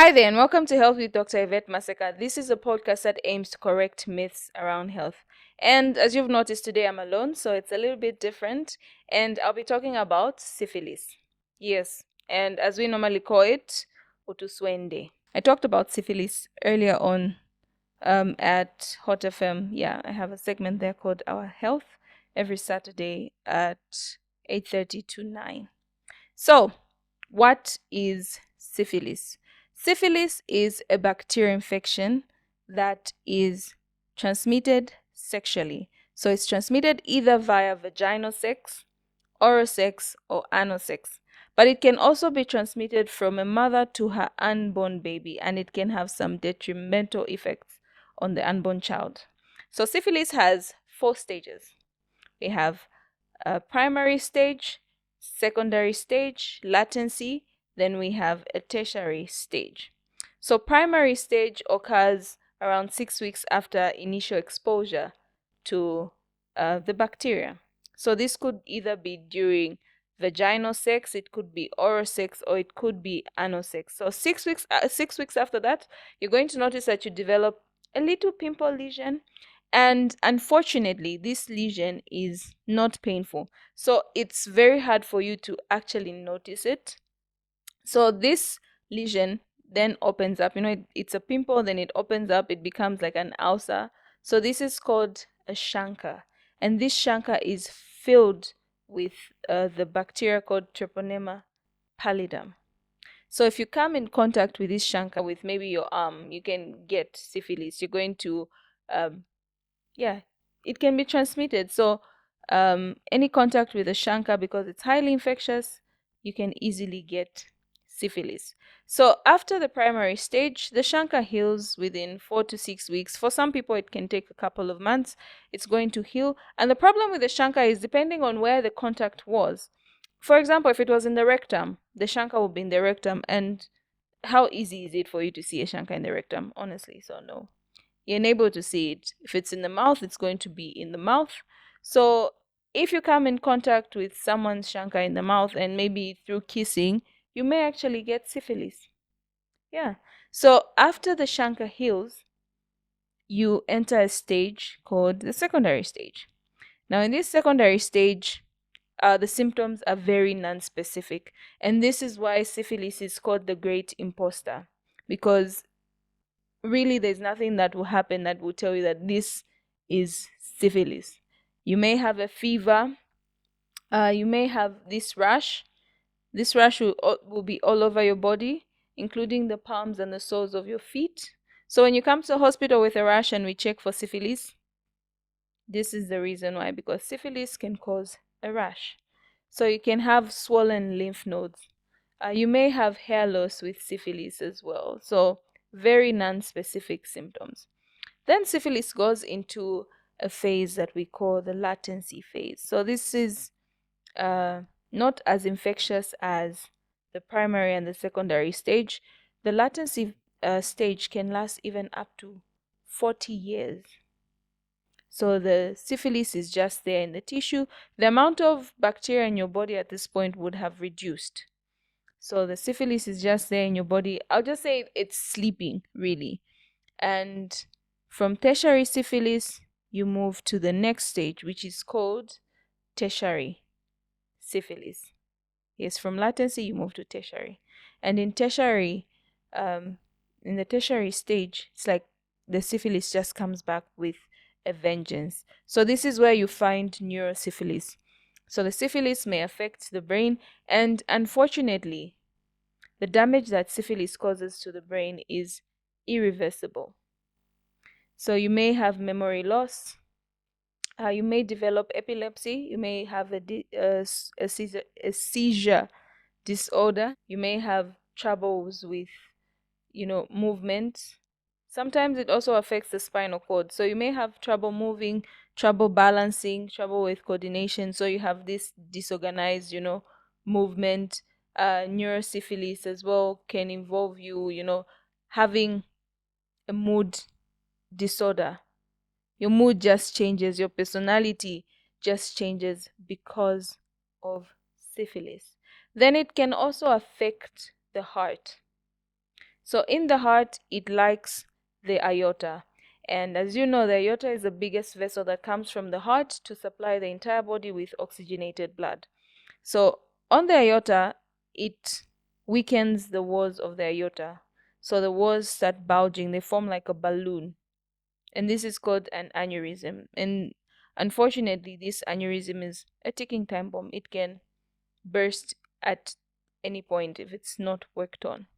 Hi there, and welcome to Health with Dr. Yvette Maseka. This is a podcast that aims to correct myths around health. And as you've noticed today, I'm alone, so it's a little bit different. And I'll be talking about syphilis. Yes, and as we normally call it, utuswende. I talked about syphilis earlier on at Hot FM. Yeah, I have a segment there called Our Health every Saturday at 8:30 to 9. So, what is syphilis? Syphilis is a bacterial infection that is transmitted sexually. So it's transmitted either via vaginal sex, oral sex, or anal sex. But it can also be transmitted from a mother to her unborn baby, and it can have some detrimental effects on the unborn child. So syphilis has 4 stages. We have a primary stage, secondary stage, latency, then we have a tertiary stage. So primary stage occurs around 6 weeks after initial exposure to the bacteria. So this could either be during vaginal sex, it could be oral sex, or it could be anal sex. So 6 weeks after that, you're going to notice that you develop a little pimple lesion, and unfortunately, this lesion is not painful. So it's very hard for you to actually notice it. So this lesion then opens up. It's a pimple, then it opens up, it becomes like an ulcer. So this is called a chancre. And this chancre is filled with the bacteria called Treponema pallidum. So if you come in contact with this chancre with maybe your arm, you can get syphilis. You're going to um, yeah, it can be transmitted. So any contact with a chancre, because it's highly infectious, you can easily get syphilis. So after the primary stage, the chancre heals within 4 to 6 weeks. For some people, it can take a couple of months. It's going to heal. And the problem with the chancre is depending on where the contact was. For example, if it was in the rectum, the chancre will be in the rectum. And how easy is it for you to see a chancre in the rectum? Honestly, so no, you're unable to see it. If it's in the mouth, it's going to be in the mouth. So if you come in contact with someone's chancre in the mouth and maybe through kissing, you may actually get syphilis. Yeah. So after the chancre heals, you enter a stage called the secondary stage. Now, in this secondary stage, the symptoms are very non-specific, and this is why syphilis is called the great imposter, because really there's nothing that will happen that will tell you that this is syphilis. You may have a fever, you may have this rash. This rash will be all over your body, including the palms and the soles of your feet. So when you come to the hospital with a rash and we check for syphilis, this is the reason why, because syphilis can cause a rash. So you can have swollen lymph nodes. You may have hair loss with syphilis as well. So very non-specific symptoms. Then syphilis goes into a phase that we call the latency phase. So this is not as infectious as the primary and the secondary stage. The latency stage can last even up to 40 years. So the syphilis is just there in the tissue. The amount of bacteria in your body at this point would have reduced. So the syphilis is just there in your body. I'll just say it's sleeping, really. And from tertiary syphilis, you move to the next stage, which is called tertiary syphilis. Yes, from latency, you move to tertiary. And in the tertiary stage, it's like the syphilis just comes back with a vengeance. So this is where you find neurosyphilis. So the syphilis may affect the brain, and unfortunately, the damage that syphilis causes to the brain is irreversible. So you may have memory loss, you may develop epilepsy, you may have a seizure disorder, you may have troubles with, movement. Sometimes it also affects the spinal cord. So you may have trouble moving, trouble balancing, trouble with coordination. So you have this disorganized, movement. Neurosyphilis as well can involve you, having a mood disorder. Your mood just changes, your personality just changes because of syphilis. Then it can also affect the heart. So in the heart, it likes the aorta. And as you know, the aorta is the biggest vessel that comes from the heart to supply the entire body with oxygenated blood. So on the aorta, it weakens the walls of the aorta. So the walls start bulging, they form like a balloon. And this is called an aneurysm. And unfortunately, this aneurysm is a ticking time bomb. It can burst at any point if it's not worked on.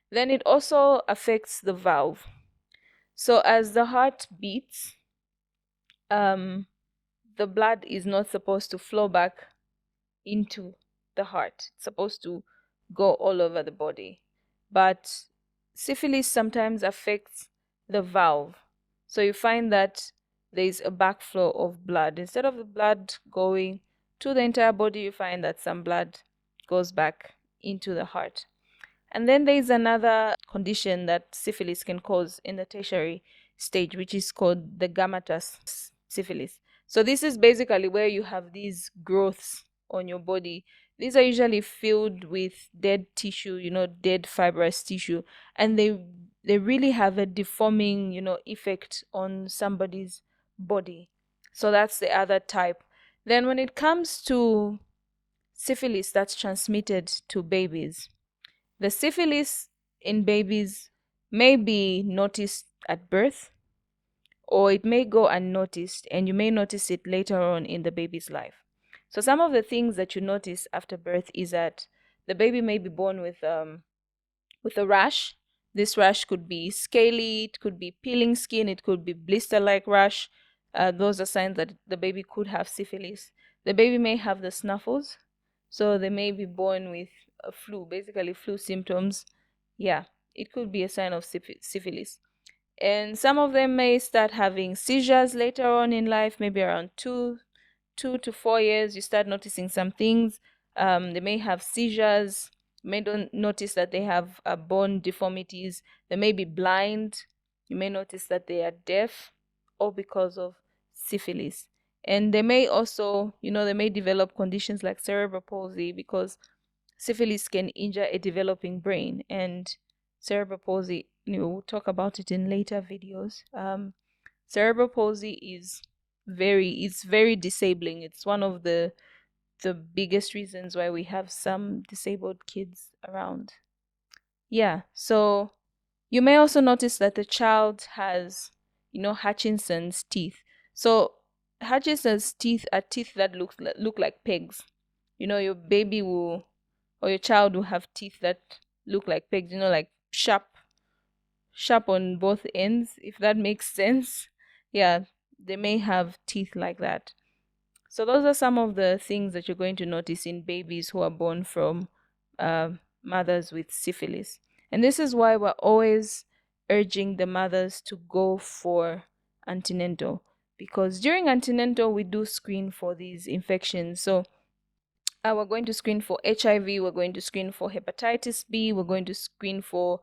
Then it also affects the valve. So as the heart beats, the blood is not supposed to flow back into the heart. It's supposed to go all over the body. But syphilis sometimes affects the valve. So you find that there's a backflow of blood. Instead of the blood going to the entire body, you find that some blood goes back into the heart. And then there is another condition that syphilis can cause in the tertiary stage, which is called the gametous syphilis. So this is basically where you have these growths on your body. These are usually filled with dead tissue, dead fibrous tissue, and they really have a deforming, effect on somebody's body. So that's the other type. Then when it comes to syphilis that's transmitted to babies, the syphilis in babies may be noticed at birth, or it may go unnoticed, and you may notice it later on in the baby's life. So some of the things that you notice after birth is that the baby may be born with a rash. This rash could be scaly, it could be peeling skin, it could be blister-like rash. Those are signs that the baby could have syphilis. The baby may have the snuffles, so they may be born with a flu, basically flu symptoms. Yeah, it could be a sign of syphilis. And some of them may start having seizures later on in life, maybe around 2 to 4 years. You start noticing some things. They may have seizures. You may don't notice that they have bone deformities. They may be blind. You may notice that they are deaf, all because of syphilis. And they may also, they may develop conditions like cerebral palsy, because syphilis can injure a developing brain. And cerebral palsy, we'll talk about it in later videos. Cerebral palsy is very disabling. It's one of the biggest reasons why we have some disabled kids around. Yeah, so you may also notice that the child has, Hutchinson's teeth. So Hutchinson's teeth are teeth that look like pegs. Your baby will, or your child will have teeth that look like pegs, like sharp on both ends, if that makes sense. Yeah, they may have teeth like that. So those are some of the things that you're going to notice in babies who are born from mothers with syphilis. And this is why we're always urging the mothers to go for antenatal, because during antenatal we do screen for these infections. So we're going to screen for HIV, we're going to screen for hepatitis B, we're going to screen for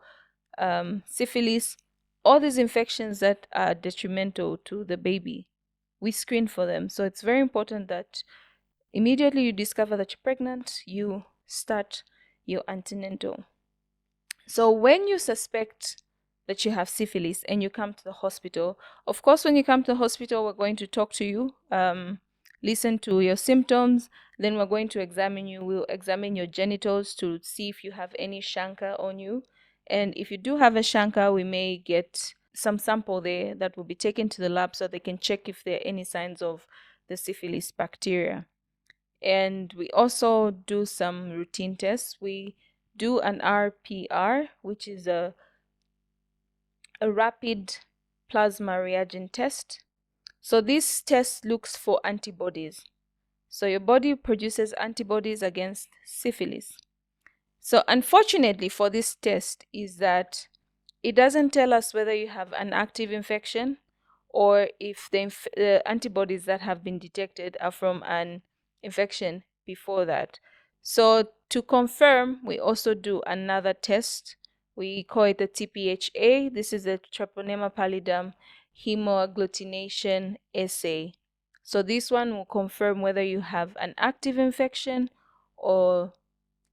syphilis, all these infections that are detrimental to the baby. We screen for them. So it's very important that immediately you discover that you're pregnant, you start your antenatal. So when you suspect that you have syphilis and you come to the hospital, of course, when you come to the hospital, we're going to talk to you, listen to your symptoms, then we're going to examine you. We'll examine your genitals to see if you have any chancre on you. And if you do have a chancre, we may get some sample there that will be taken to the lab so they can check if there are any signs of the syphilis bacteria. And we also do some routine tests. We do an RPR, which is a rapid plasma reagent test. So this test looks for antibodies. So your body produces antibodies against syphilis. So unfortunately for this test is that it doesn't tell us whether you have an active infection or if the antibodies that have been detected are from an infection before that. So to confirm, we also do another test. We call it the TPHA. This is the Treponema pallidum hemoagglutination assay. So this one will confirm whether you have an active infection or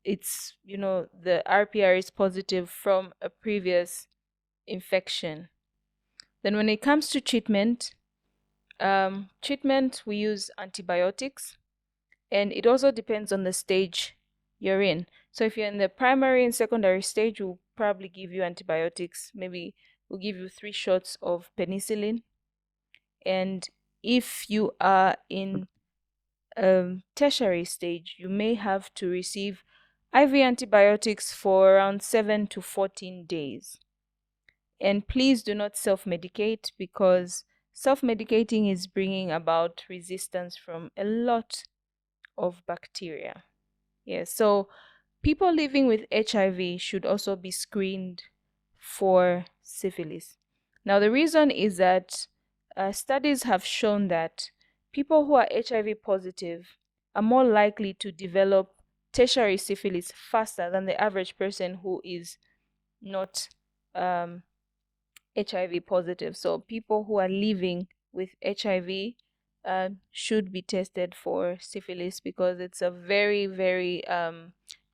it's, the RPR is positive from a previous infection. Then when it comes to treatment, we use antibiotics, and it also depends on the stage you're in. So if you're in the primary and secondary stage, we'll probably give you antibiotics. Maybe we'll give you 3 shots of penicillin. And if you are in tertiary stage, you may have to receive IV antibiotics for around 7 to 14 days. And please do not self-medicate, because self-medicating is bringing about resistance from a lot of bacteria. Yes, so people living with HIV should also be screened for syphilis. Now, the reason is that studies have shown that people who are HIV positive are more likely to develop tertiary syphilis faster than the average person who is not HIV positive. So people who are living with HIV should be tested for syphilis, because it's a very, very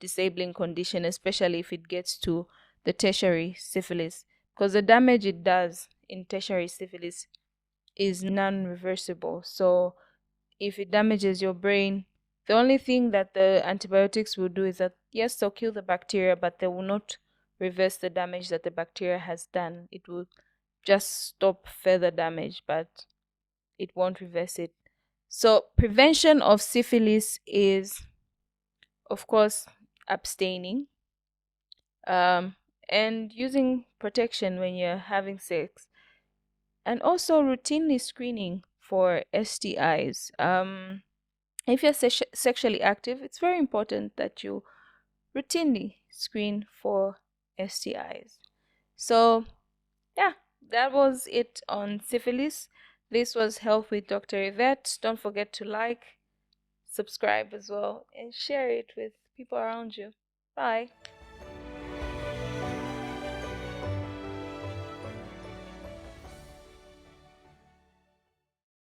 disabling condition, especially if it gets to the tertiary syphilis, because the damage it does in tertiary syphilis is non-reversible. So if it damages your brain, the only thing that the antibiotics will do is that, yes, they'll kill the bacteria, but they will not reverse the damage that the bacteria has done. It will just stop further damage, but it won't reverse it. So prevention of syphilis is, of course, abstaining, and using protection when you're having sex, and also routinely screening for STIs. If you're sexually active, it's very important that you routinely screen for STIs. So, yeah, that was it on syphilis. This was Health with Dr. Yvette. Don't forget to like, subscribe as well, and share it with people around you. Bye.